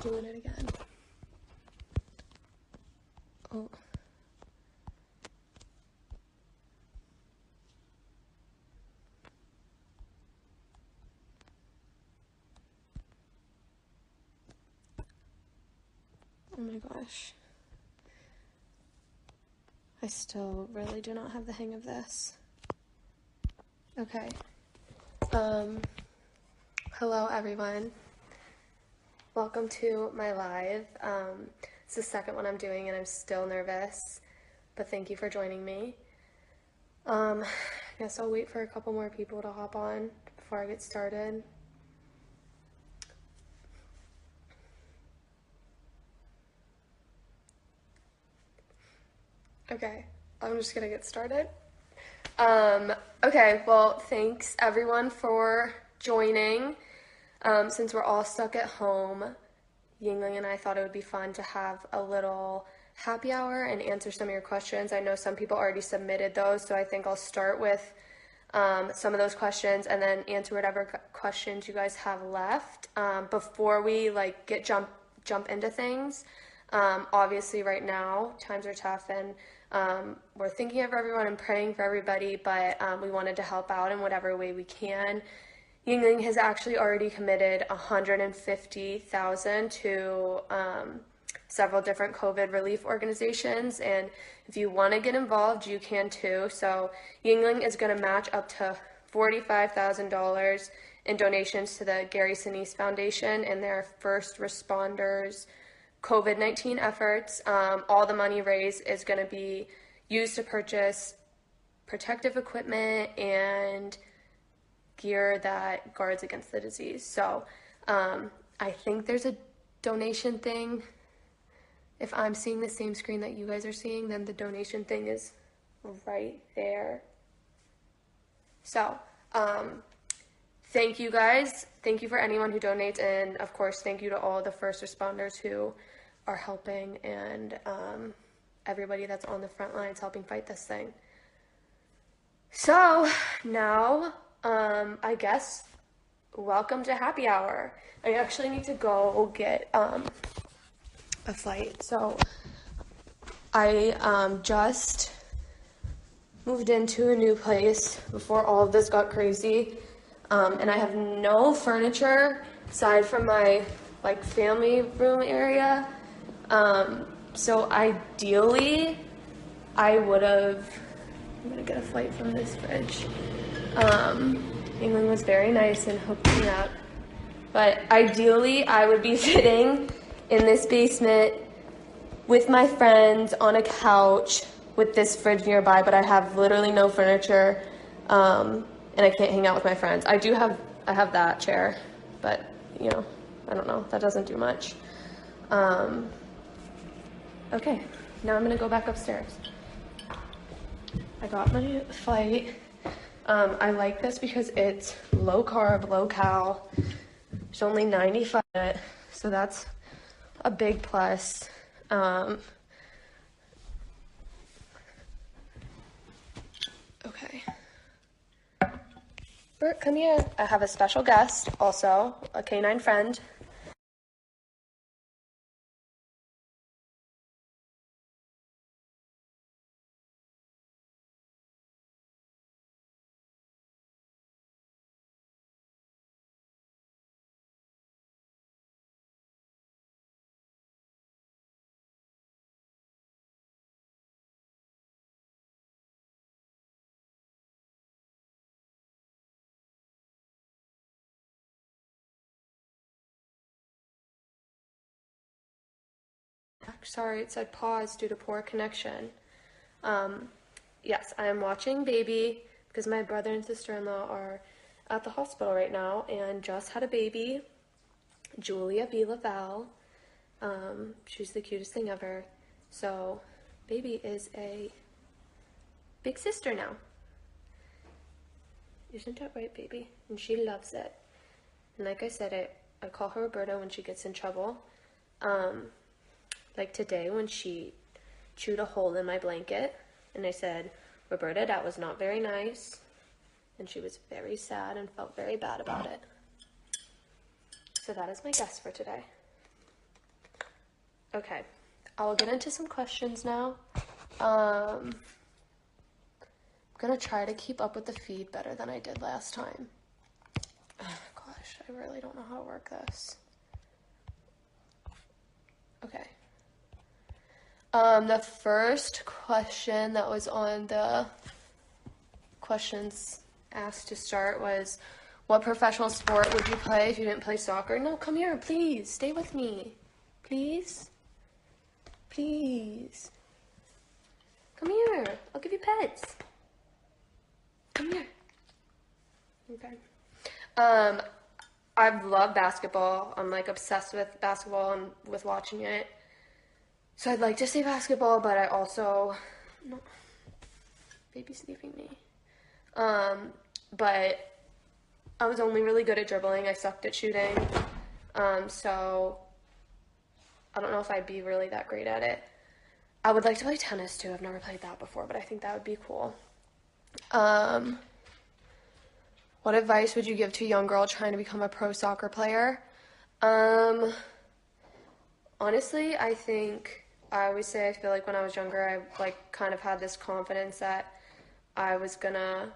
doing it again. Oh. Oh my gosh. I still really do not have the hang of this. Okay. Hello everyone. Welcome to my live. It's the second one I'm doing and I'm still nervous, but thank you for joining me. I guess I'll wait for a couple more people to hop on before I get started. Okay, I'm just gonna get started. Okay, well, thanks everyone for joining. Since we're all stuck at home, Yuengling and I thought it would be fun to have a little happy hour and answer some of your questions. I know some people already submitted those, so I think I'll start with some of those questions and then answer whatever questions you guys have left. Before we jump into things, obviously right now times are tough and we're thinking of everyone and praying for everybody, but we wanted to help out in whatever way we can. Yuengling has actually already committed $150,000 to several different COVID relief organizations, and if you want to get involved, you can too. So Yuengling is going to match up to $45,000 in donations to the Gary Sinise Foundation and their first responders COVID-19 efforts. All the money raised is going to be used to purchase protective equipment and gear that guards against the disease. So I think there's a donation thing. If I'm seeing the same screen that you guys are seeing, then the donation thing is right there. So thank you guys. Thank you for anyone who donates, and of course thank you to all the first responders who are helping and everybody that's on the front lines helping fight this thing. So now I guess welcome to happy hour. I actually need to go get a flight. So I just moved into a new place before all of this got crazy, and I have no furniture aside from my family room area. So ideally I would have, I'm gonna get a flight from this fridge. Yuengling was very nice and hooked me up, but ideally I would be sitting in this basement with my friends on a couch with this fridge nearby, but I have literally no furniture, and I can't hang out with my friends. I have that chair, but I don't know, that doesn't do much. Okay, now I'm gonna go back upstairs. I got my flight. I like this because it's low carb, low cal. There's only 95, so that's a big plus. Okay. Bert, come here. I have a special guest, also a canine friend. Sorry, it said pause due to poor connection. Yes, I am watching baby because my brother and sister-in-law are at the hospital right now and just had a baby, Julia B. Lavelle. She's the cutest thing ever. So baby is a big sister now. Isn't that right, baby? And she loves it. And like I said, I call her Roberta when she gets in trouble. Like today when she chewed a hole in my blanket and I said, Roberta, that was not very nice. And she was very sad and felt very bad about it. So that is my guest for today. Okay, I'll get into some questions now. I'm gonna try to keep up with the feed better than I did last time. Oh, gosh, I really don't know how to work this. Okay. The first question that was on the questions asked to start was, what professional sport would you play if you didn't play soccer? No, come here, please. Stay with me. Please. Please. Come here. I'll give you pets. Come here. Okay. I love basketball. I'm like obsessed with basketball and with watching it. So I'd like to say basketball, but I also, no, baby's leaving me. But I was only really good at dribbling. I sucked at shooting. So I don't know if I'd be really that great at it. I would like to play tennis too. I've never played that before, but I think that would be cool. What advice would you give to a young girl trying to become a pro soccer player? Honestly, I think I always say I feel like when I was younger, I like kind of had this confidence that I was gonna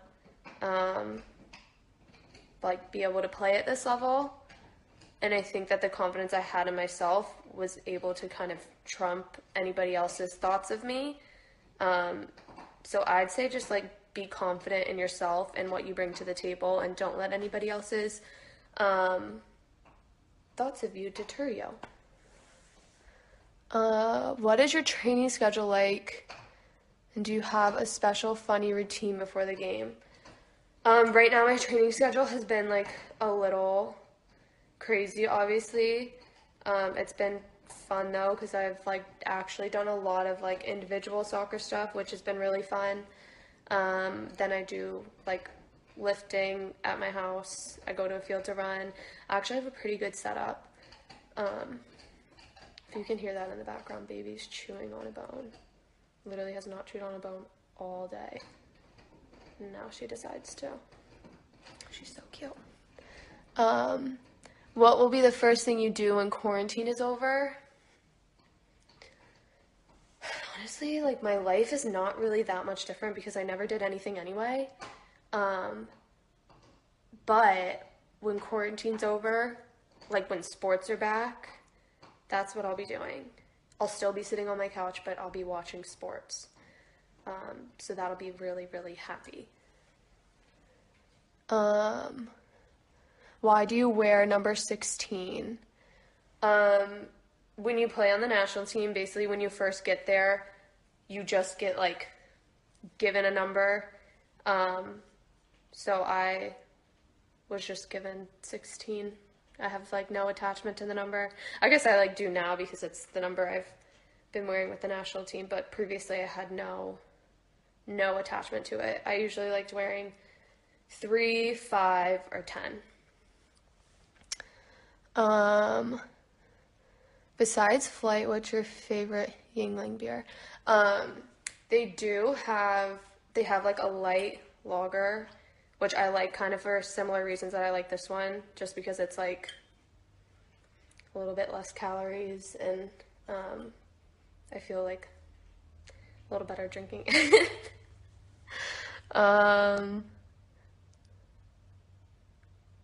like be able to play at this level. And I think that the confidence I had in myself was able to kind of trump anybody else's thoughts of me. So I'd say just like be confident in yourself and what you bring to the table, and don't let anybody else's thoughts of you deter you. What is your training schedule like? And do you have a special funny routine before the game? Right now my training schedule has been like a little crazy, obviously. It's been fun though, because I've like actually done a lot of like individual soccer stuff, which has been really fun. Then I do like lifting at my house. I go to a field to run. I actually have a pretty good setup. If you can hear that in the background, baby's chewing on a bone. Literally has not chewed on a bone all day. Now she decides to. She's so cute. What will be the first thing you do when quarantine is over? Honestly, like my life is not really that much different because I never did anything anyway. But when quarantine's over, like when sports are back, that's what I'll be doing. I'll still be sitting on my couch, but I'll be watching sports. So that'll be really, really happy. Why do you wear number 16? When you play on the national team, basically when you first get there, you just get like given a number. So I was just given 16. I have like no attachment to the number. I guess I like do now because it's the number I've been wearing with the national team, but previously I had no attachment to it. I usually liked wearing 3, 5, or 10. Besides Flight, what's your favorite Yuengling beer? They have like a light lager, which I like kind of for similar reasons that I like this one, just because it's like a little bit less calories, and I feel like a little better drinking it.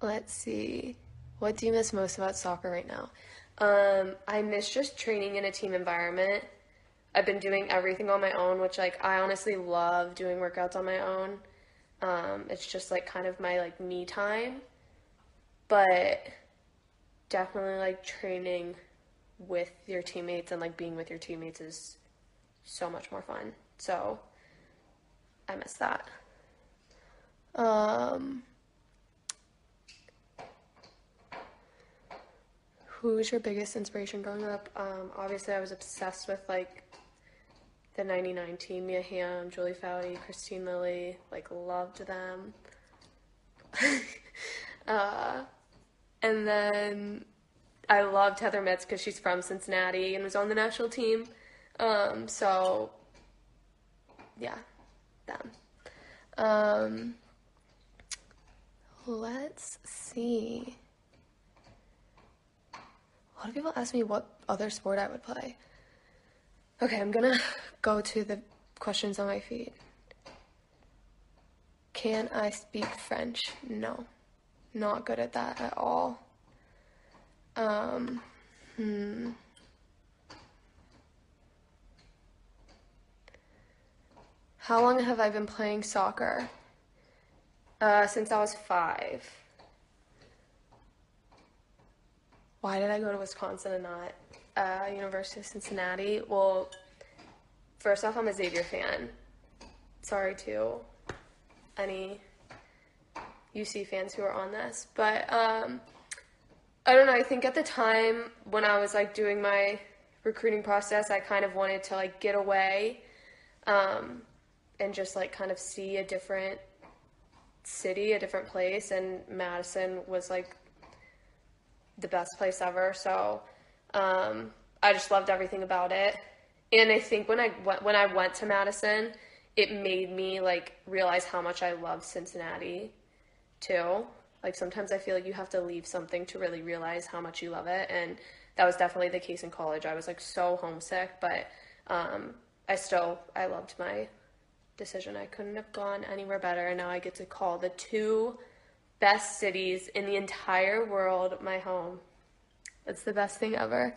Let's see. What do you miss most about soccer right now? I miss just training in a team environment. I've been doing everything on my own, which like I honestly love doing workouts on my own. It's just like kind of my like me time. But definitely like training with your teammates and like being with your teammates is so much more fun. So I miss that. Who's your biggest inspiration growing up? Obviously I was obsessed with like the 99 team, Mia Hamm, Julie Foudy, Christine Lilly, like loved them. And then I loved Heather Mitz because she's from Cincinnati and was on the national team. So yeah, them. Let's see. A lot of people ask me what other sport I would play. Okay, I'm gonna go to the questions on my feed. Can I speak French? No. Not good at that at all. Um, How long have I been playing soccer? Since I was 5. Why did I go to Wisconsin and not University of Cincinnati? Well, first off, I'm a Xavier fan. Sorry to any UC fans who are on this, but I don't know. I think at the time when I was like doing my recruiting process, I kind of wanted to like get away and just like kind of see a different city, a different place, and Madison was like the best place ever. So I just loved everything about it. And I think when I went to Madison, it made me like realize how much I love Cincinnati too. Like sometimes I feel like you have to leave something to really realize how much you love it, and that was definitely the case in college. I was like so homesick, but I loved my decision. I couldn't have gone anywhere better, and now I get to call the 2 best cities in the entire world my home. It's the best thing ever.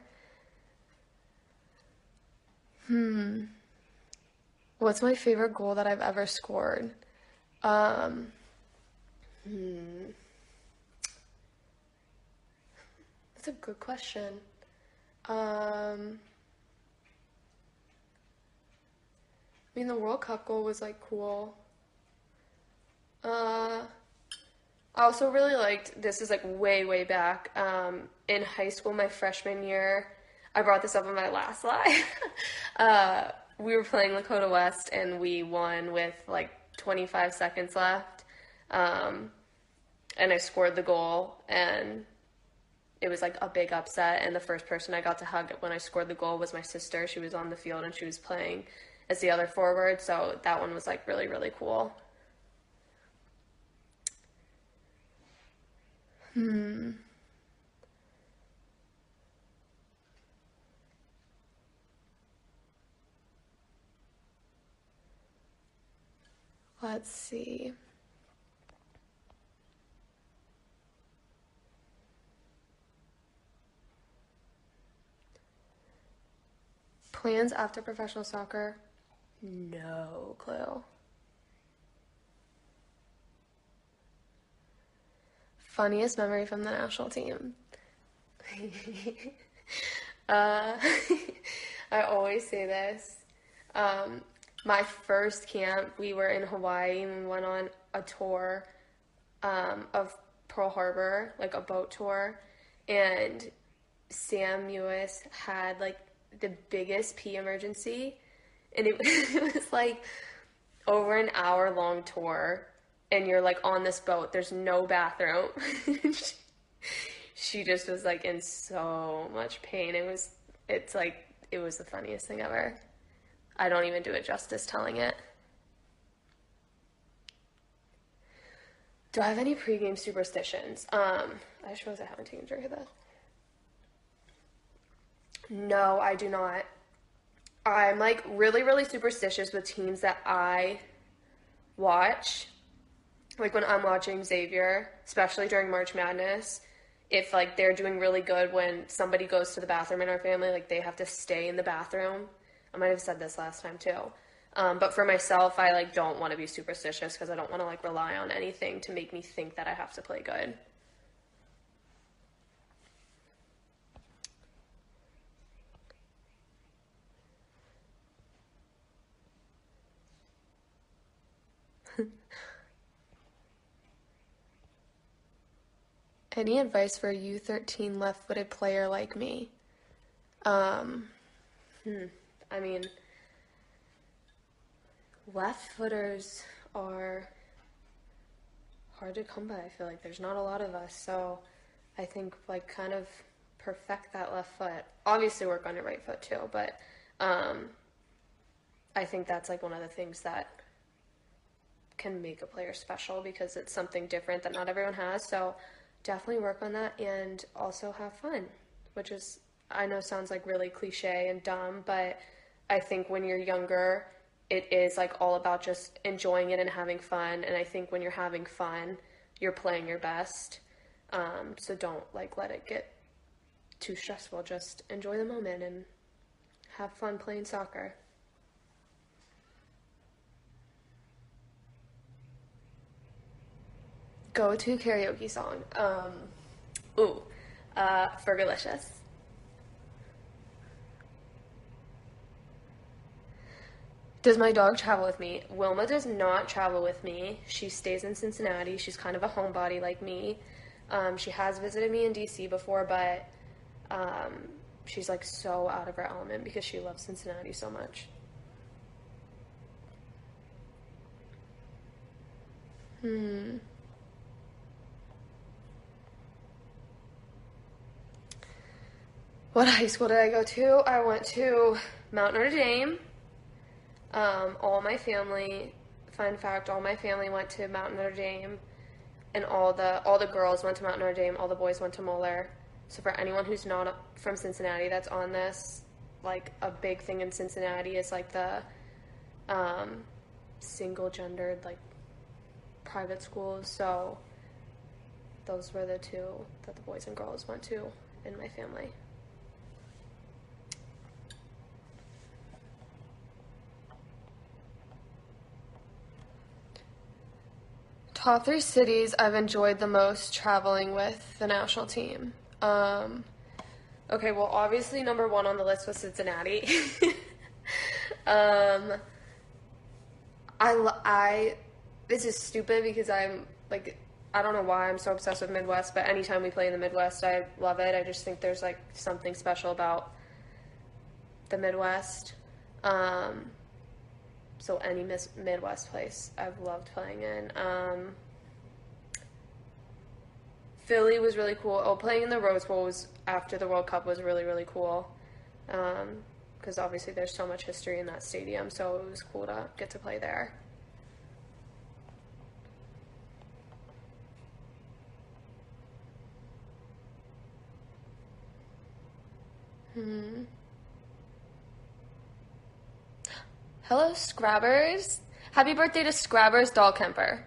What's my favorite goal that I've ever scored? Um, that's a good question. I mean, the World Cup goal was like cool. Uh, I also really liked, this is like way, way back, in high school, my freshman year. I brought this up in my last live. We were playing Lakota West and we won with like 25 seconds left. Um, and I scored the goal, and it was like a big upset. And the first person I got to hug when I scored the goal was my sister. She was on the field and she was playing as the other forward. So that one was like really, really cool. Let's see. Plans after professional soccer? No clue. Funniest memory from the national team? uh, I always say this. Um, my first camp, we were in Hawaii and we went on a tour of Pearl Harbor, like a boat tour, and Sam Lewis had like the biggest pee emergency, and it was like over an hour long tour, and you're like on this boat. There's no bathroom. She just was like in so much pain. It was the funniest thing ever. I don't even do it justice telling it. Do I have any pregame superstitions? I suppose I haven't taken a drink of this. No, I do not. I'm like really, really superstitious with teams that I watch. Like when I'm watching Xavier, especially during March Madness, if like they're doing really good when somebody goes to the bathroom in our family, like they have to stay in the bathroom. I might have said this last time too. But for myself, I like don't want to be superstitious because I don't want to like rely on anything to make me think that I have to play good. Any advice for a U13 left-footed player like me? Um, I mean, left footers are hard to come by. I feel like there's not a lot of us, so I think like kind of perfect that left foot. Obviously work on your right foot too, but um, I think that's like one of the things that can make a player special because it's something different that not everyone has. So definitely work on that and also have fun, which is, I know sounds like really cliche and dumb, but I think when you're younger, it is like all about just enjoying it and having fun. And I think when you're having fun, you're playing your best. So don't like let it get too stressful. Just enjoy the moment and have fun playing soccer. Go to karaoke song. Ooh, Fergalicious. Does my dog travel with me? Wilma does not travel with me. She stays in Cincinnati. She's kind of a homebody like me. She has visited me in DC before, but she's like so out of her element because she loves Cincinnati so much. What high school did I go to? I went to Mount Notre Dame. All my family, fun fact, all my family went to Mount Notre Dame, and all the girls went to Mount Notre Dame. All the boys went to Moeller. So for anyone who's not from Cincinnati that's on this, like a big thing in Cincinnati is like the single gendered like private schools. So those were the two that the boys and girls went to in my family. Top three cities I've enjoyed the most traveling with the national team. Okay, well, obviously number one on the list was Cincinnati. um, this is stupid because I'm like, I don't know why I'm so obsessed with Midwest, but anytime we play in the Midwest, I love it. I just think there's like something special about the Midwest. So any Midwest place I've loved playing in. Philly was really cool. Oh, playing in the Rose Bowl was after the World Cup was really, really cool. Because obviously there's so much history in that stadium, so it was cool to get to play there. Hello, Scrabbers. Happy birthday to Scrabbers Dahlkemper.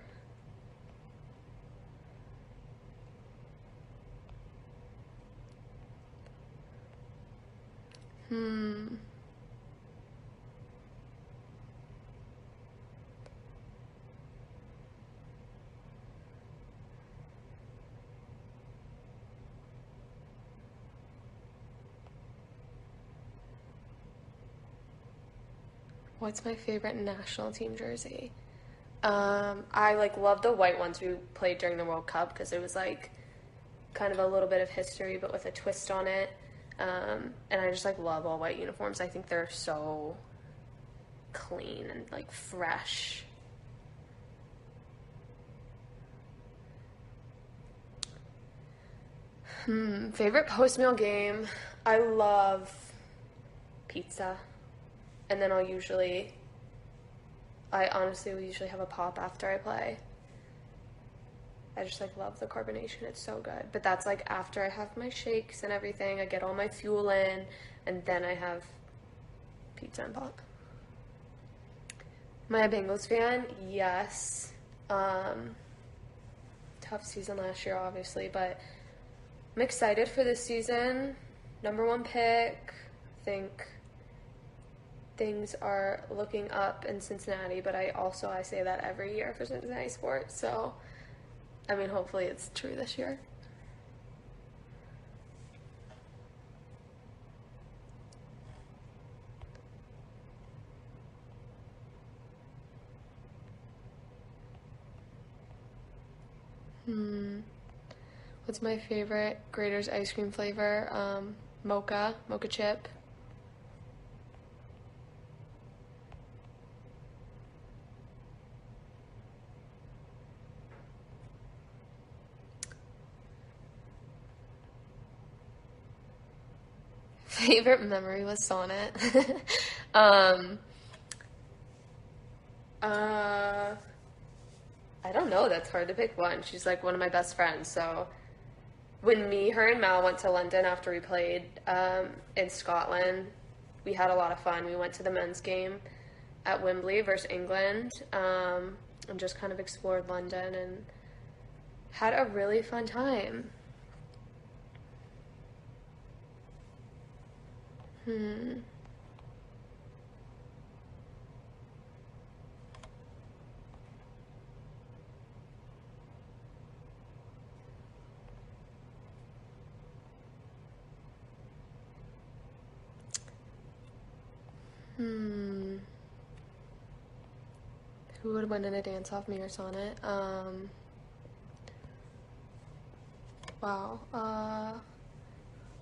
What's my favorite national team jersey? I like love the white ones we played during the World Cup because it was like kind of a little bit of history but with a twist on it. And I just like love all white uniforms. I think they're so clean and like fresh. Favorite post-meal game? I love pizza. And then I honestly will usually have a pop after I play. I just like love the carbonation. It's so good. But that's like after I have my shakes and everything. I get all my fuel in, and then I have pizza and pop. Am I a Bengals fan? Yes. Tough season last year, obviously, but I'm excited for this season. Number one pick. I think things are looking up in Cincinnati, but I say that every year for Cincinnati sports. So, I mean, hopefully it's true this year. What's my favorite Grater's ice cream flavor? Mocha chip. Favorite memory was Sonnet. um, uh, I don't know. That's hard to pick one. She's like one of my best friends. So when her and Mal went to London after we played in Scotland, we had a lot of fun. We went to the men's game at Wembley versus England, and just kind of explored London and had a really fun time. Hmm. Hmm. Who would win in a dance-off, me or Sonnet? Wow.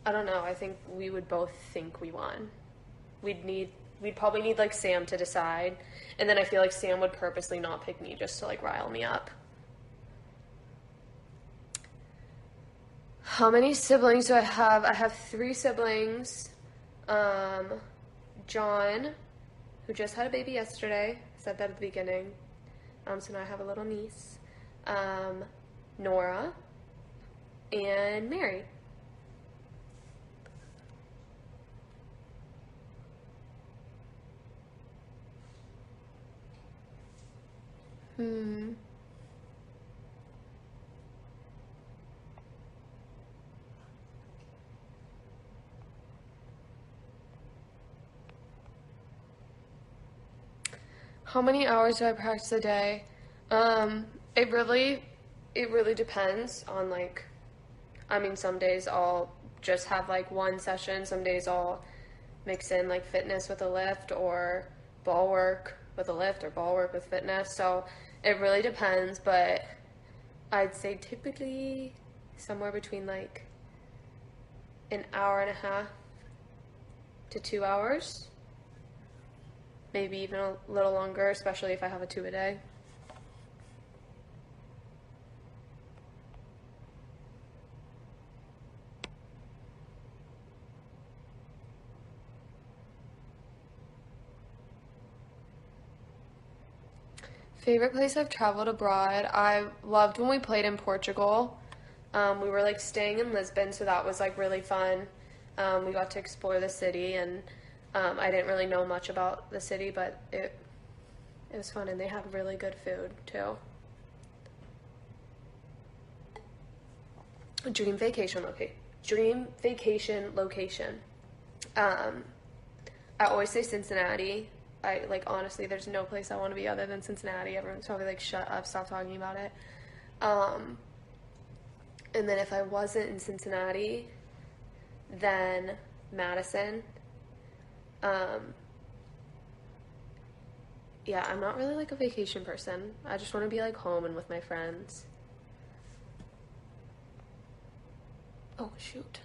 I don't know. I think we would both think we won. We'd probably need like Sam to decide, and then I feel like Sam would purposely not pick me just to like rile me up. How many siblings do I have? I have 3 siblings. Um, John, who just had a baby yesterday, said that at the beginning. So now I have a little niece. Nora and Mary. Hmm. How many hours do I practice a day? Um, it really, it really depends on like, I mean, some days I'll just have like one session. Some days I'll mix in like fitness with a lift or ball work with a lift or ball work with fitness. So it really depends, but I'd say typically somewhere between like an hour and a half to 2 hours. Maybe even a little longer, especially if I have a 2 a day. Favorite place I've traveled abroad? I loved when we played in Portugal. We were like staying in Lisbon, so that was like really fun. We got to explore the city, and I didn't really know much about the city, but it was fun, and they had really good food too. Dream vacation location. Dream vacation location. Um, I always say Cincinnati. I like honestly, there's no place I want to be other than Cincinnati. Everyone's probably like, "Shut up, stop talking about it." Um, and then if I wasn't in Cincinnati, then Madison. Um, yeah, I'm not really like a vacation person. I just want to be like home and with my friends. Oh shoot.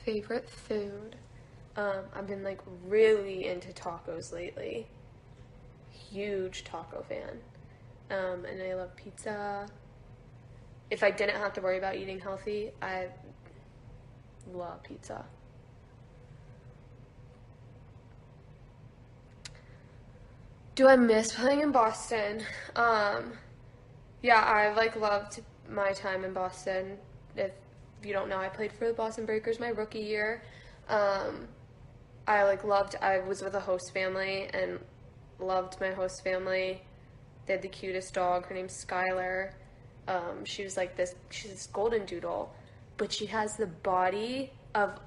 Favorite food? I've been like really into tacos lately. Huge taco fan. And I love pizza. If I didn't have to worry about eating healthy, I love pizza. Do I miss playing in Boston? Um, yeah, I like loved my time in Boston. If you don't know, I played for the Boston Breakers my rookie year. Um, I like loved. I was with a host family and loved my host family. They had the cutest dog. Her name's Skylar. She was like this. She's this golden doodle, but she has the body of.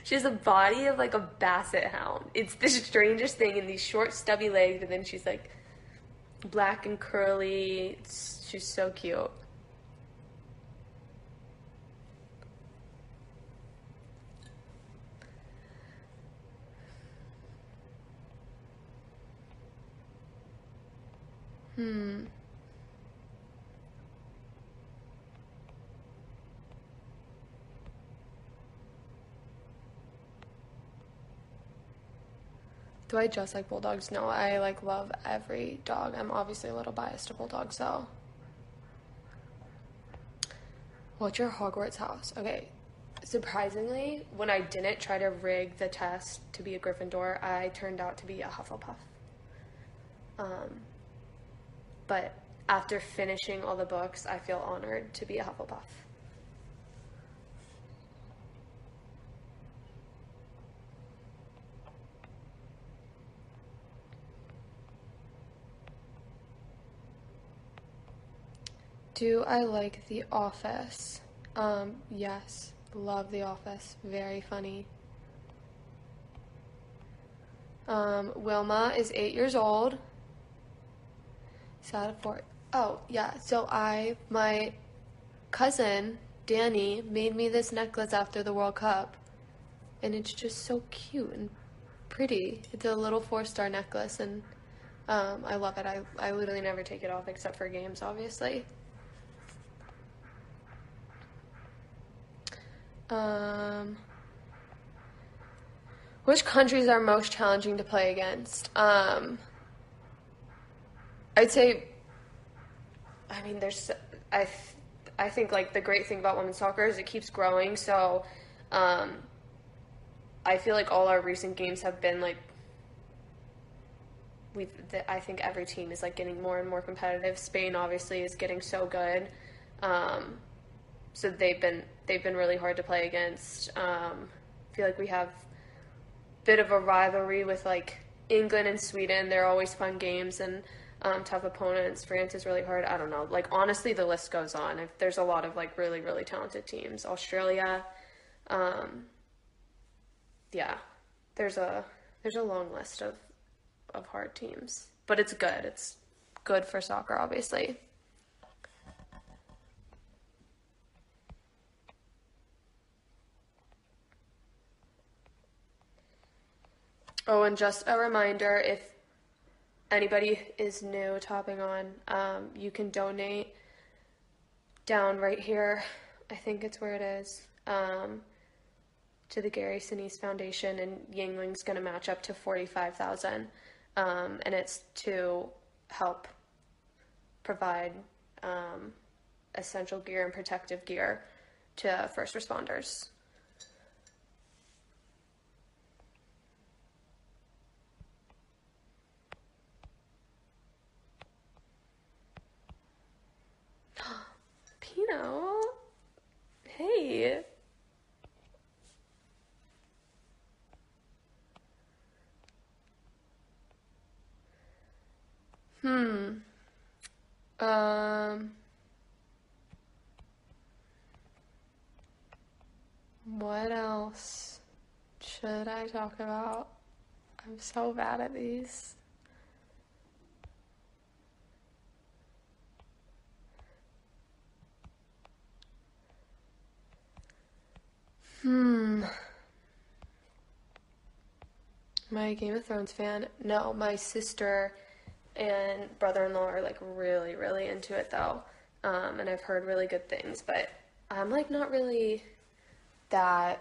She has a body of like a basset hound. It's the strangest thing in these short, stubby legs, and then she's like black and curly. She's so cute. Hmm. Do I just like bulldogs? No, I like love every dog. I'm obviously a little biased to bulldogs though. What's your Hogwarts house? Okay, Surprisingly, when I didn't try to rig the test to be a Gryffindor, I turned out to be a Hufflepuff. But after finishing all the books, I feel honored to be a Hufflepuff. Do I like The Office? Yes. Love The Office. Very funny. Wilma is 8 years old. Sad for. Oh, yeah. So my cousin, Danny, made me this necklace after the World Cup. And it's just so cute and pretty. It's a little 4-star necklace, and I love it. I literally never take it off except for games, obviously. Which countries are most challenging to play against? I'd say, I mean, I think like the great thing about women's soccer is it keeps growing. So, I feel like all our recent games have been like, I think every team is like getting more and more competitive. Spain obviously is getting so good. So they've been really hard to play against. I feel like we have a bit of a rivalry with like England and Sweden. They're always fun games and tough opponents. France is really hard. I don't know. Like honestly, the list goes on. There's a lot of like really really talented teams. Australia, yeah. There's a long list of hard teams, but it's good. It's good for soccer, obviously. Oh, and just a reminder, if anybody is new topping on, you can donate down right here. I think it's where it is. To the Gary Sinise Foundation, and Yuengling's going to match up to 45,000, and it's to help provide essential gear and protective gear to first responders. Pino, hey. Um, what else should I talk about? I'm so bad at these. My Game of Thrones fan? No, my sister and brother-in-law are like really, really into it though. And I've heard really good things, but I'm like not really that,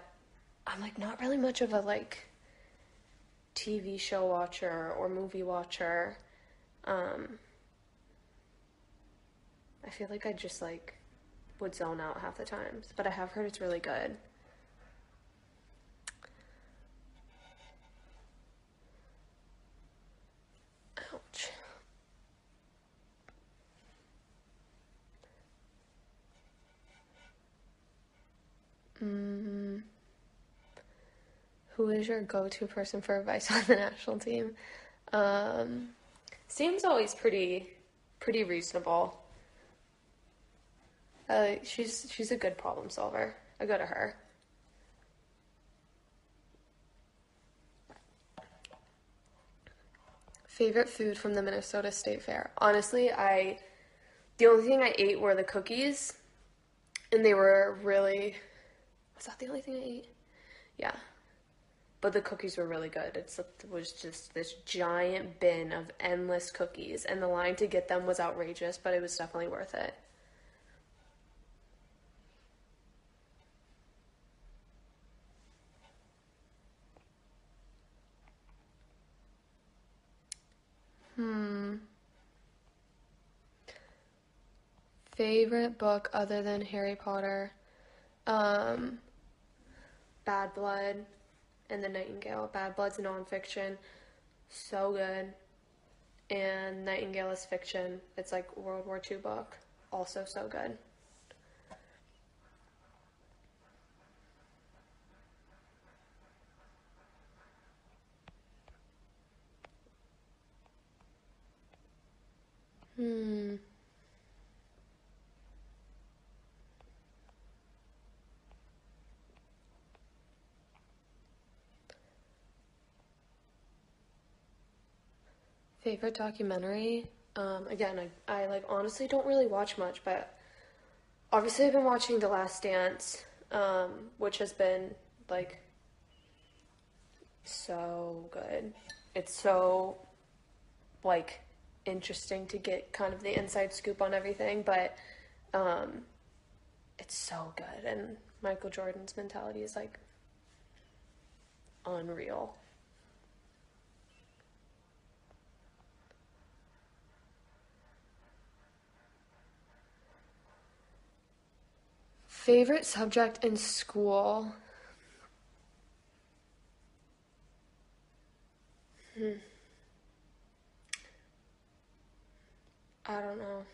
I'm like not really much of a like TV show watcher or movie watcher. I feel like I just like would zone out half the times, but I have heard it's really good. Ouch. Who is your go-to person for advice on the national team? Seems always pretty reasonable. She's a good problem solver. I go to her. Favorite food from the Minnesota State Fair? Honestly, the only thing I ate were the cookies, and they were really, was that the only thing I ate? Yeah. But the cookies were really good. It was just this giant bin of endless cookies, and the line to get them was outrageous, but it was definitely worth it. Favorite book other than Harry Potter? Bad Blood and The Nightingale. Bad Blood's nonfiction, so good. And Nightingale is fiction. It's like World War II book, also so good. Favorite documentary? Again, I like honestly don't really watch much, but obviously I've been watching The Last Dance, which has been like so good. It's so like interesting to get kind of the inside scoop on everything, but it's so good, and Michael Jordan's mentality is like unreal. Favorite subject in school? I don't know.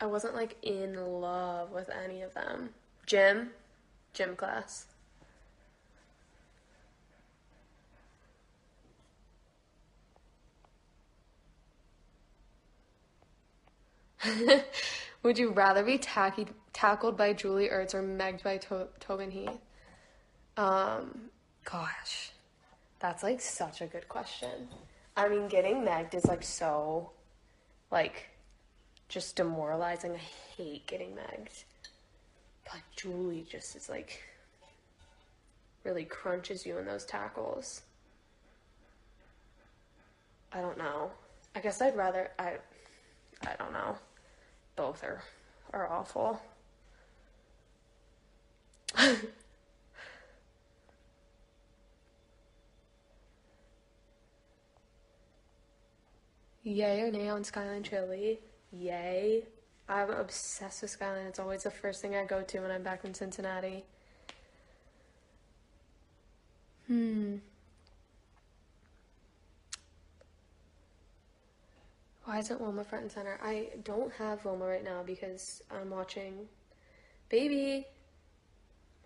I wasn't like in love with any of them. Gym class. Would you rather be tackled by Julie Ertz or megged by Tobin Heath? Gosh, that's like such a good question. I mean, getting megged is like so, like, just demoralizing. I hate getting megged. But Julie just is like, really crunches you in those tackles. I don't know. I guess I'd rather, I don't know. Both are awful. Yay or nay on Skyline Chili? Yay. I'm obsessed with Skyline. It's always the first thing I go to when I'm back in Cincinnati. Why isn't Wilma front and center? I don't have Wilma right now because I'm watching Baby.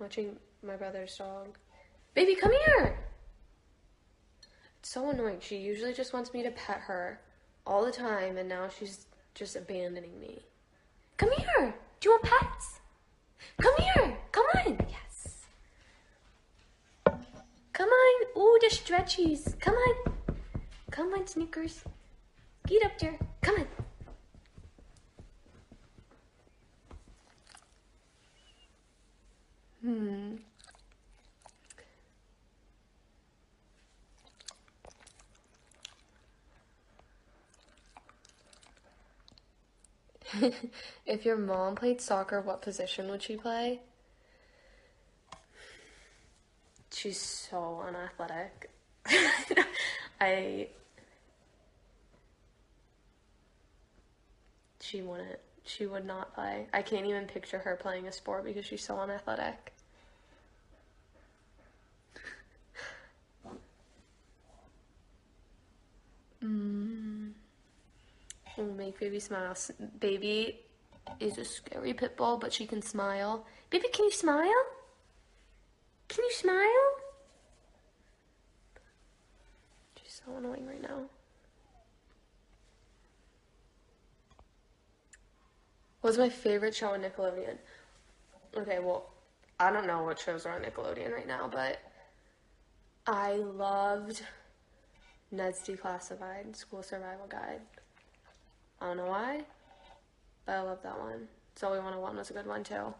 Watching my brother's dog. Baby, come here! It's so annoying. She usually just wants me to pet her all the time, and now she's just abandoning me. Come here! Do you want pets? Come here! Come on! Yes. Come on! Ooh, the stretchies. Come on! Come on, Snickers. Get up there. Come on. If your mom played soccer, what position would she play? She's so unathletic. She would not play. I can't even picture her playing a sport because she's so unathletic. Make baby smile. Baby is a scary pit bull, but she can smile. Baby, can you smile? Can you smile? She's so annoying right now. What's my favorite show on Nickelodeon? Okay, well, I don't know what shows are on Nickelodeon right now, but I loved Ned's Declassified School Survival Guide. I don't know why, but I love that one. Zoe 101 was a good one too.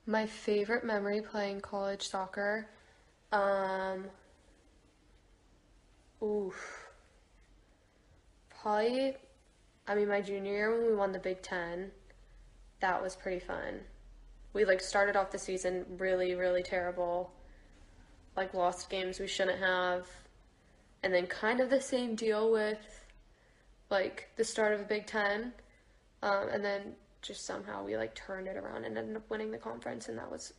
My favorite memory playing college soccer. Oof. Probably, I mean, my junior year when we won the Big Ten, that was pretty fun. We like started off the season really, really terrible. Like lost games we shouldn't have. And then kind of the same deal with like the start of the Big Ten, and then just somehow we like turned it around and ended up winning the conference, and that was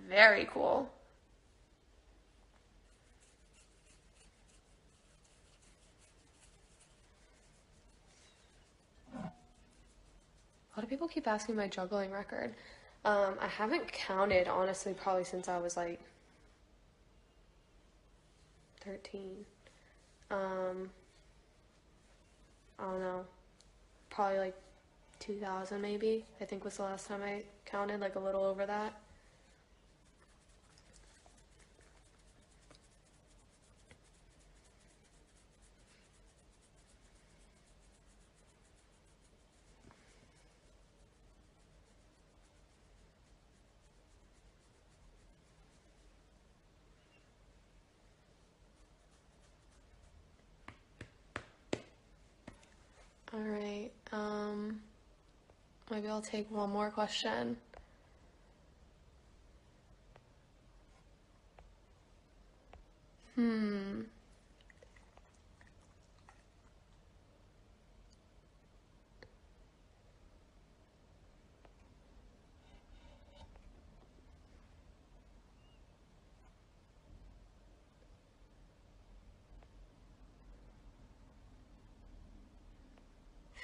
very cool. A lot of people keep asking my juggling record. I haven't counted, honestly, probably since I was like 13. I don't know. Probably like 2000 maybe, I think was the last time I counted, like a little over that. All right, maybe I'll take one more question.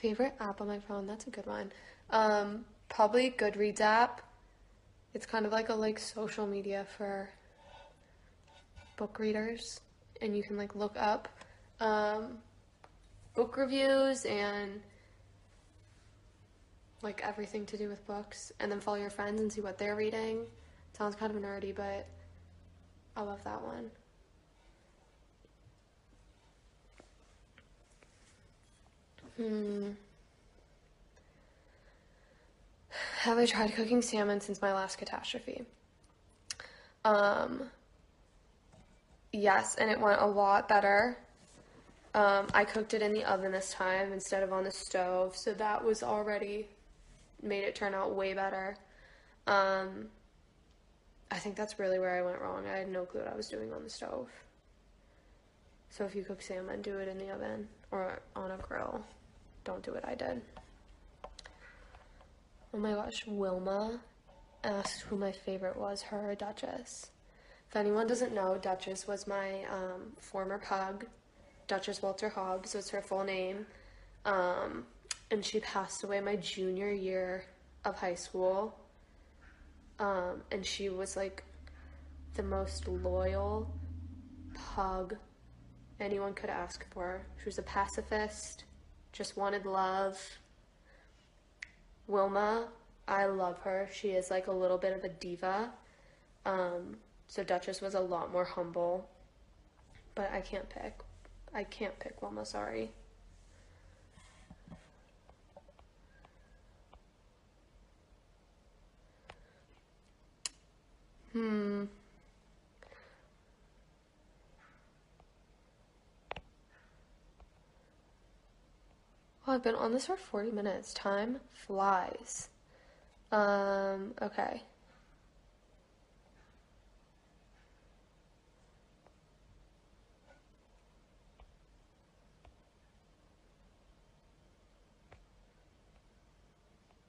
Favorite app on my phone? That's a good one. Probably Goodreads app. It's kind of like a like social media for book readers, and you can like look up book reviews and like everything to do with books, and then follow your friends and see what they're reading. Sounds kind of nerdy, but I love that one. Have I tried cooking salmon since my last catastrophe? Yes, and it went a lot better. I cooked it in the oven this time instead of on the stove, so that was already made it turn out way better. I think that's really where I went wrong. I had no clue what I was doing on the stove. So if you cook salmon, do it in the oven or on a grill. Don't do what I did. Oh my gosh, Wilma asked who my favorite was, her or Duchess. If anyone doesn't know, Duchess was my former pug. Duchess Walter Hobbs was her full name. And she passed away my junior year of high school. And she was like the most loyal pug anyone could ask for. She was a pacifist, just wanted love. Wilma, I love her. She is like a little bit of a diva. So Duchess was a lot more humble. But I can't pick. I can't pick Wilma, sorry. Oh, I've been on this for 40 minutes. Time flies. Okay.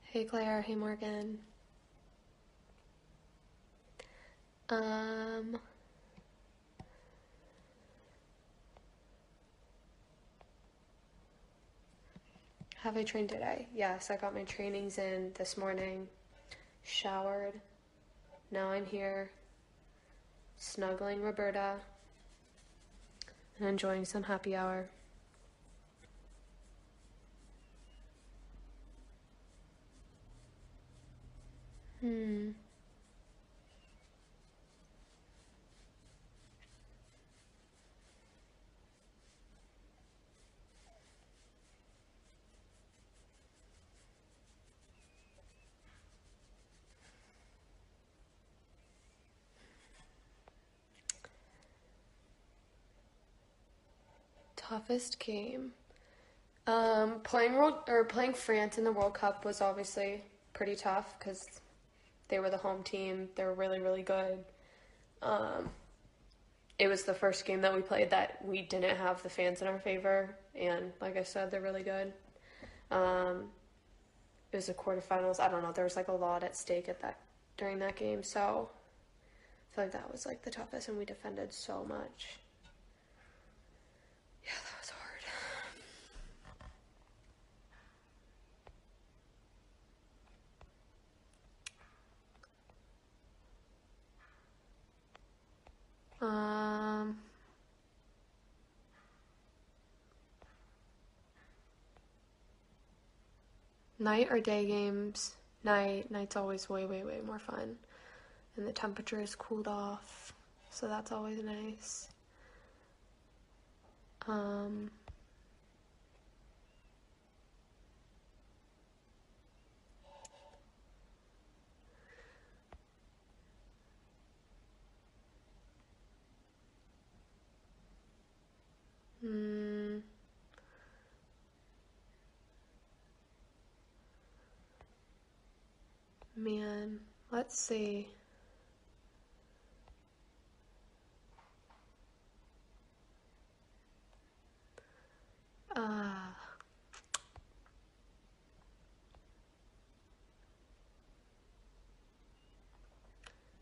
Hey Claire, hey Morgan. Have I trained today? Yes, I got my trainings in this morning, showered. Now I'm here, snuggling Roberta, and enjoying some happy hour. Toughest game. Playing France in the World Cup was obviously pretty tough because they were the home team. They were really, really good. it was the first game that we played that we didn't have the fans in our favor, and like I said, they're really good. It was the quarterfinals. I don't know. There was like a lot at stake at that during that game, so I feel like that was like the toughest, and we defended so much. Yeah, that was hard. Night or day games? Night. Night's always way, way, way more fun. And the temperature is cooled off, so that's always nice. Man, let's see.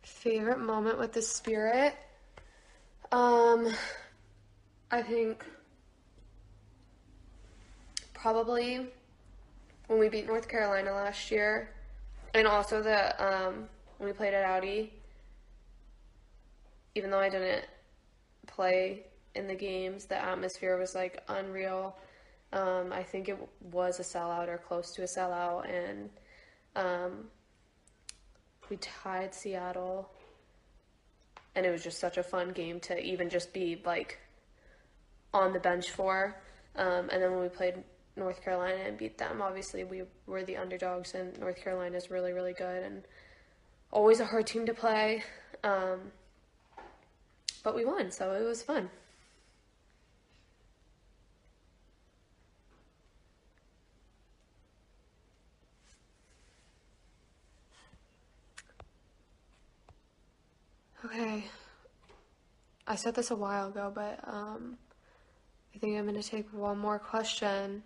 Favorite moment with the Spirit? I think probably when we beat North Carolina last year, and also when we played at Audi. Even though I didn't play in the games, the atmosphere was like unreal. I think it was a sellout or close to a sellout, and we tied Seattle, and it was just such a fun game to even just be like on the bench for. And then when we played North Carolina and beat them, obviously we were the underdogs, and North Carolina is really, really good and always a hard team to play. But we won, so it was fun. Okay. I said this a while ago, but I think I'm going to take one more question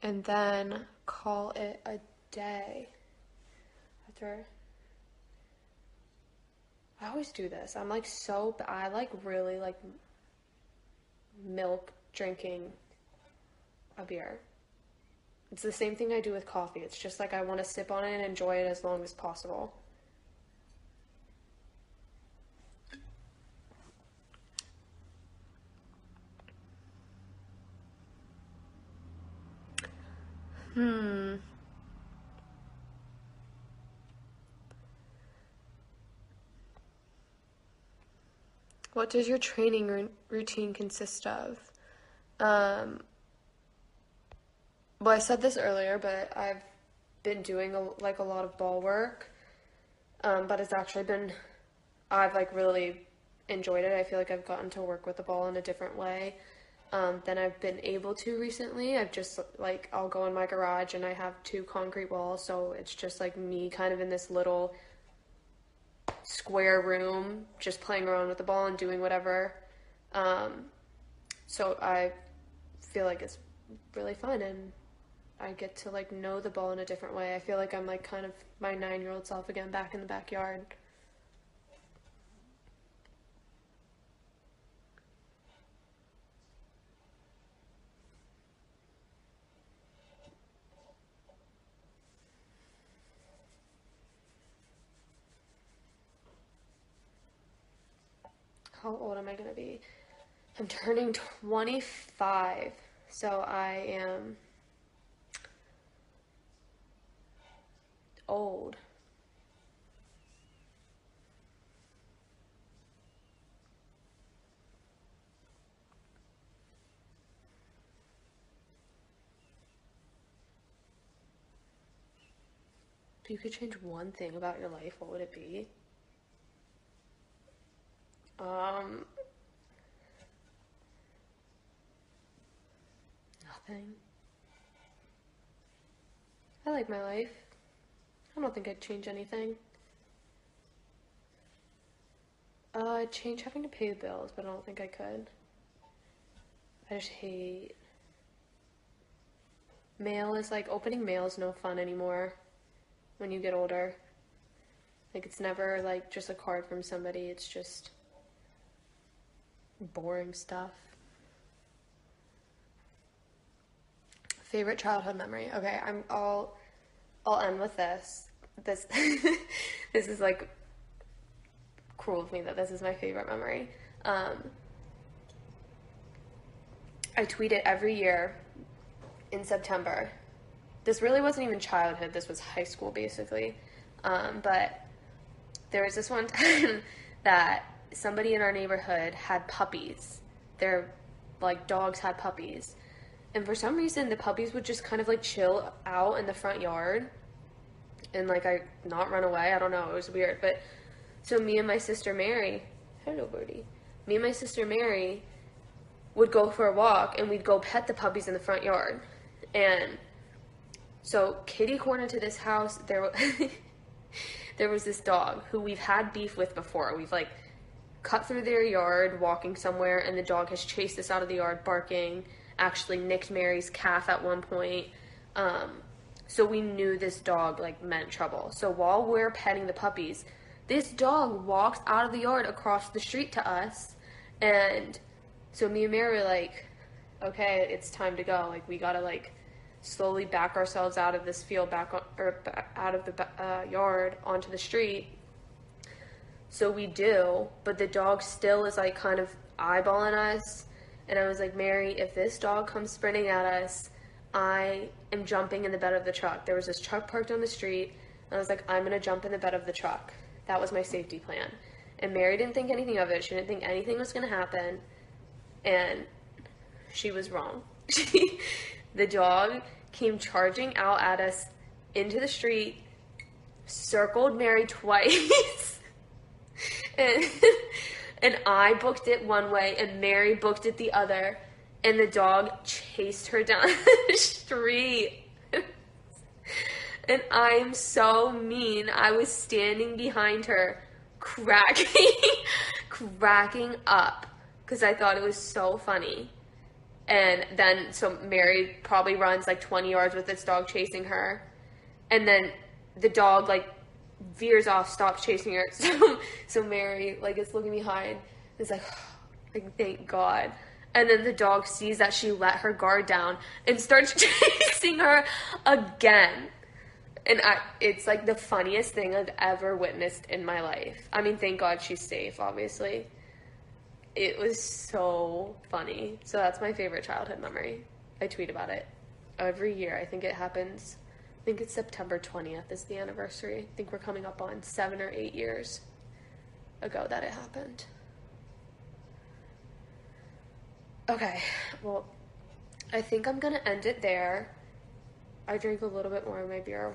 and then call it a day. I always do this. I'm like I like really like milk drinking a beer. It's the same thing I do with coffee. It's just like I want to sip on it and enjoy it as long as possible. What does your training routine consist of? Well, I said this earlier, but I've been doing a lot of ball work, but it's actually been, I've like really enjoyed it. I feel like I've gotten to work with the ball in a different way than I've been able to recently. I've just like, I'll go in my garage and I have 2 concrete walls, so it's just like me kind of in this little square room just playing around with the ball and doing whatever. So I feel like it's really fun, and I get to like know the ball in a different way. I feel like I'm like kind of my 9-year-old self again back in the backyard. How old am I gonna be? I'm turning 25, so I am old. If you could change one thing about your life, what would it be? Nothing. I like my life. I don't think I'd change anything. I'd change having to pay the bills, but I don't think I could. I just hate mail. Is like, opening mail is no fun anymore when you get older. Like, it's never like just a card from somebody, it's just boring stuff. Favorite childhood memory. Okay, I'll end with this. This this is like cruel of me that this is my favorite memory. I tweet it every year in September. This really wasn't even childhood, this was high school basically. But there was this one time that somebody in our neighborhood had puppies. Their like dogs had puppies. And for some reason the puppies would just kind of like chill out in the front yard and like not run away. I don't know, it was weird. But so me and my sister Mary, hello birdie. Me and my sister Mary would go for a walk and we'd go pet the puppies in the front yard. And so kitty corner to this house, there was this dog who we've had beef with before. We've like cut through their yard walking somewhere and the dog has chased us out of the yard barking, actually nicked Mary's calf at one point. So we knew this dog like meant trouble. So while we're petting the puppies, this dog walks out of the yard across the street to us. And so me and Mary were like, okay, it's time to go. Like, we gotta like slowly back ourselves out of this field out of the yard onto the street. So we do, but the dog still is like kind of eyeballing us. And I was like, Mary, if this dog comes sprinting at us, I am jumping in the bed of the truck. There was this truck parked on the street. And I was like, I'm gonna jump in the bed of the truck. That was my safety plan. And Mary didn't think anything of it. She didn't think anything was gonna happen. And she was wrong. The dog came charging out at us into the street, circled Mary twice, and I booked it one way and Mary booked it the other, and the dog chased her down the street. And I'm so mean. I was standing behind her cracking up because I thought it was so funny. And then, so Mary probably runs like 20 yards with this dog chasing her. And then the dog like veers off, stops chasing her. So Mary like is looking behind. It's like, thank God. And then the dog sees that she let her guard down and starts chasing her again. And it's like the funniest thing I've ever witnessed in my life. I mean, thank God she's safe, obviously. It was so funny. So that's my favorite childhood memory. I tweet about it every year. I think it happens, I think it's September 20th is the anniversary. I think we're coming up on 7 or 8 years ago that it happened. Okay, well, I think I'm gonna end it there. I drank a little bit more of my beer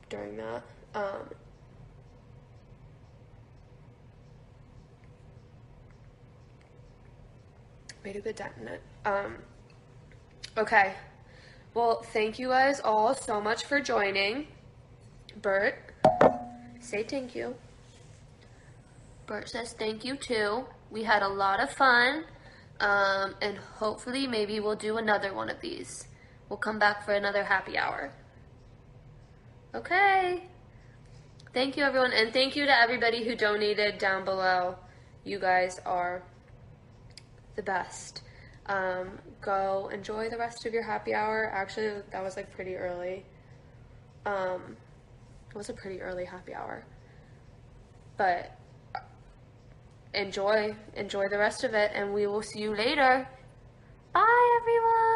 during that. Made a good dent in it. Okay. Well, thank you guys all so much for joining. Bert, say thank you. Bert says thank you too. We had a lot of fun. And hopefully maybe we'll do another one of these. We'll come back for another happy hour. Okay. Thank you, everyone. And thank you to everybody who donated down below. You guys are the best. Go enjoy the rest of your happy hour. Actually, that was like pretty early. It was a pretty early happy hour. But enjoy the rest of it, and we will see you later. Bye, everyone.